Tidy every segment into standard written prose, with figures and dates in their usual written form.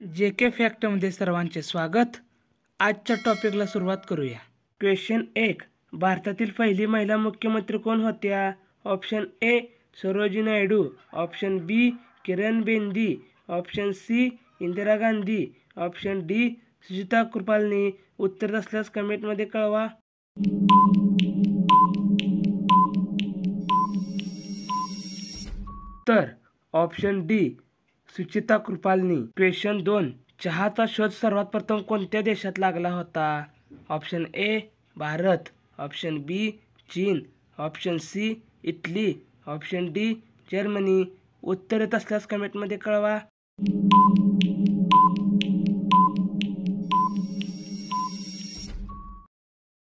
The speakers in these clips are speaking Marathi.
JK फॅक्टमध्ये सर्वांचे स्वागत। आजच्या टॉपिकला सुरुवात करूया। क्वेश्चन 1, भारतातील पहिली महिला मुख्यमंत्री कोण होत्या? Option A Sarojini Naidu, option B Kiran Bedi, option C Indira Gandhi, option D Suchitra Kripalani. उत्तर असल्यास कमेंटमध्ये कळवा। तर option D Suchitra Kripalani. Question 2, चहाचा शोध सर्वात प्रथम कोणत्या देशात लागला होता? Option A Bharat, option B चीन, option C Italy, option D Germany. उत्तर येत असल्यास कमेंटमध्ये कळवा।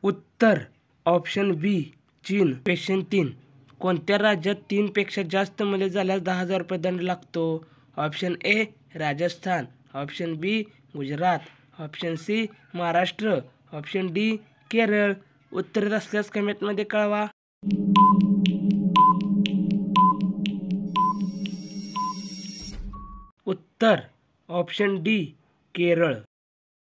उत्तर ऑप्शन बी चीन। क्वेश्चन 3, कोणत्या राज्यात 3 पेक्षा जास्त मुले झाल्यास 10,000 रुपये दंड लागतो? Option A Rajasthan, option B Gujarat, option C Maharashtra, option D Kerala. उत्तर येत असल्यास कमेंटमध्ये कळवा। उत्तर ऑप्शन डी केरळ।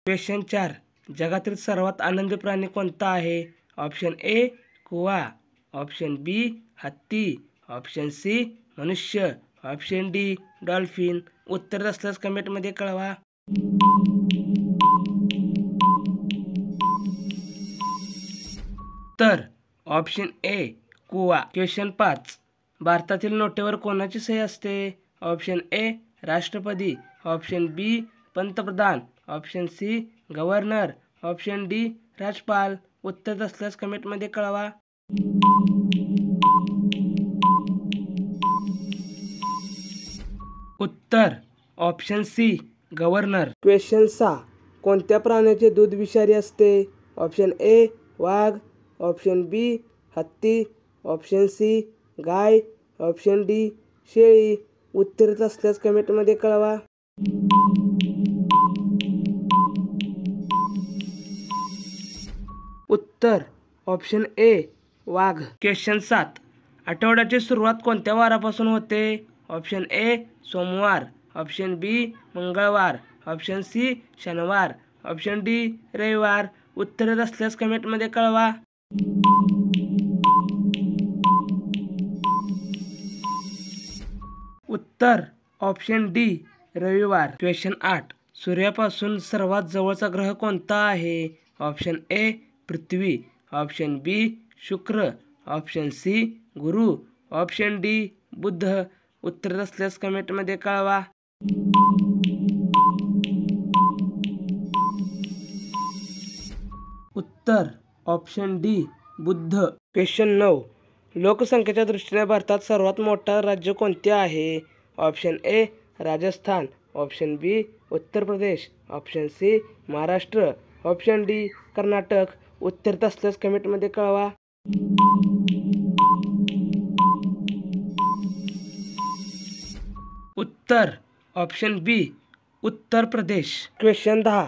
क्वेश्चन 4, जगातील सर्वात आनंदी प्राणी कोणता आहे? ऑप्शन ए कुवा, ऑप्शन बी हत्ती, ऑप्शन सी मनुष्य, ऑप्शन डी डॉल्फिन। उत्तर असल्यास कमेंटमध्ये कळवा। तर ऑप्शन ए कुवा। क्वेश्चन 5, भारतातील नोटेवर कोणाची सही असते? ऑप्शन ए राष्ट्रपती, ऑप्शन बी पंतप्रधान, option C governor, option D राज्यपाल। उत्तर असल्यास कमेंटमध्ये कळवा। उत्तर ऑप्शन सी गव्हर्नर। क्वेश्चन 6, कोणत्या प्राण्याचे दूध विषारी असते? ऑप्शन ए वाघ, ऑप्शन बी हत्ती, ऑप्शन सी गाय, ऑप्शन डी शेळी। उत्तर असल्यास कमेंटमध्ये कळवा। उत्तर ऑप्शन ए वाघ। क्वेश्चन 7, आठवड्याची सुरुवात कोणत्या वारापासून होते? ऑप्शन ए सोमवार, ऑप्शन बी मंगळवार, ऑप्शन सी शनिवार, ऑप्शन डी रविवार। उत्तर असल्यास कमेंटमध्ये कळवा। उत्तर ऑप्शन डी रविवार। क्वेश्चन 8, सूर्यापासून सर्वात जवळचा ग्रह कोणता आहे? ऑप्शन ए पृथ्वी, ऑप्शन बी शुक्र, ऑप्शन सी गुरु, ऑप्शन डी बुध। उत्तर असल्यास कमेंटमध्ये कळवा। उत्तर ऑप्शन डी बुध। क्वेश्चन 9, लोकसंख्येच्या दृष्टीने भारतात सर्वात मोठा राज्य कोणते आहे? Option A Rajasthan, option B Uttar Pradesh, option C Maharashtra, option D Karnataka. उत्तर असल्यास कमेंटमध्ये कळवा। उत्तर ऑप्शन बी उत्तर प्रदेश। क्वेश्चन 10,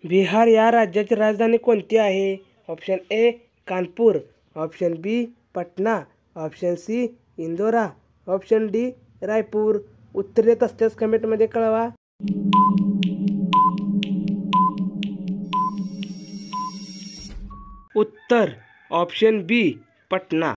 बिहार या राज्याची राजधानी कोणती आहे? Option A Kanpur, option B Patna, option C Indore, option D Raipur. उत्तर येत असल्यास कमेंटमध्ये कळवा। उत्तर ऑप्शन बी पटना।